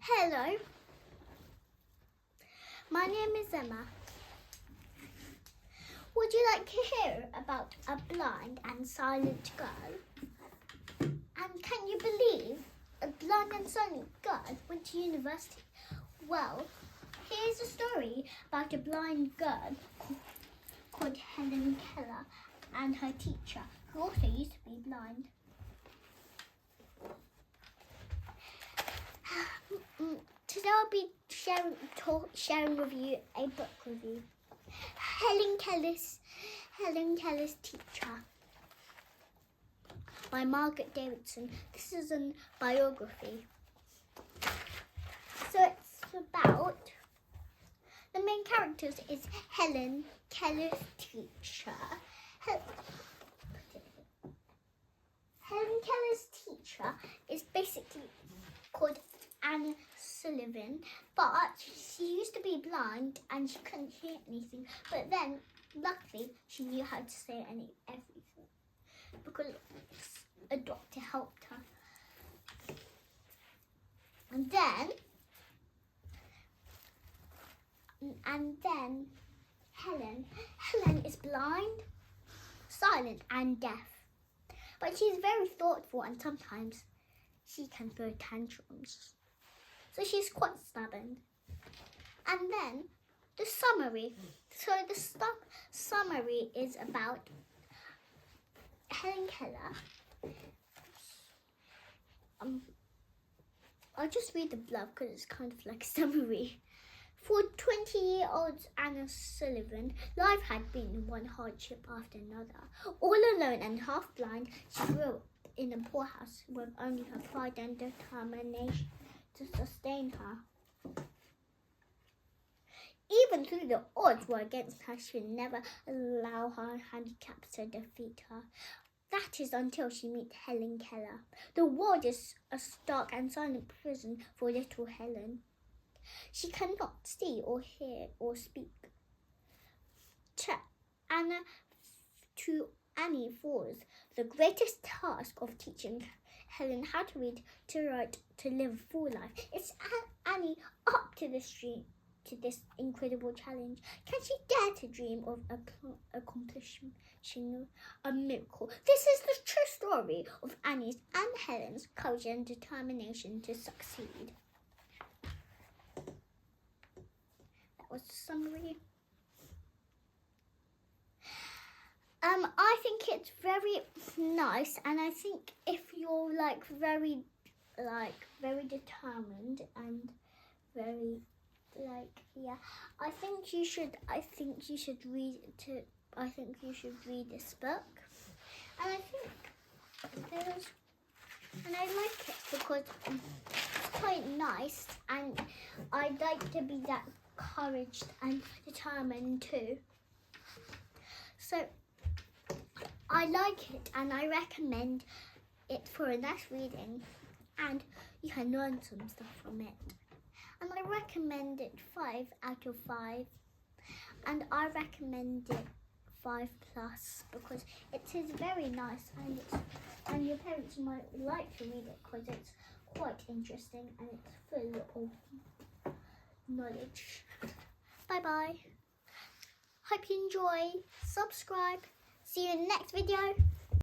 Hello, my name is Emma. Would you like to hear about a blind and silent girl? And can you believe a blind and silent girl went to university? Well, here's a story about a blind girl called Helen Keller and her teacher, who also used to be blind. Today I'll be sharing with you a book review. Helen Keller's Teacher by Margaret Davidson. This is a biography. So it's about, the main characters is Helen Keller's teacher. Helen Keller's teacher is basically called Annie Sullivan, but she used to be blind and she couldn't hear anything. But then, luckily, she knew how to say everything because a doctor helped her. And then Helen is blind, silent, and deaf. But she's very thoughtful and sometimes she can throw tantrums. So she's quite stubborn. And then the summary. So the summary is about Helen Keller. I'll just read the blurb because it's kind of like a summary. For 20-year-old Annie Sullivan, life had been one hardship after another. All alone and half blind, she grew up in a poor house with only her pride and determination to sustain her. Even though the odds were against her, she would never allow her handicap to defeat her. That is until she meets Helen Keller. The world is a stark and silent prison for little Helen. She cannot see or hear or speak. To Annie falls the greatest task of teaching Helen how to read, to write, to live a full life. Is Annie up to this incredible challenge? Can she dare to dream of accomplishing a miracle? This is the true story of Annie's and Helen's courage and determination to succeed. That was the summary. I think it's very nice, and I think if you're very determined and very I think you should read this book. And I like it because it's quite nice, and I'd like to be that courage and determined too. So I like it and I recommend it for a nice reading, and you can learn some stuff from it. And I recommend it 5 out of 5. And I recommend it 5+ because it is very nice, and your parents might like to read it because it's quite interesting and it's full of knowledge. Bye bye. Hope you enjoy. Subscribe. See you in the next video.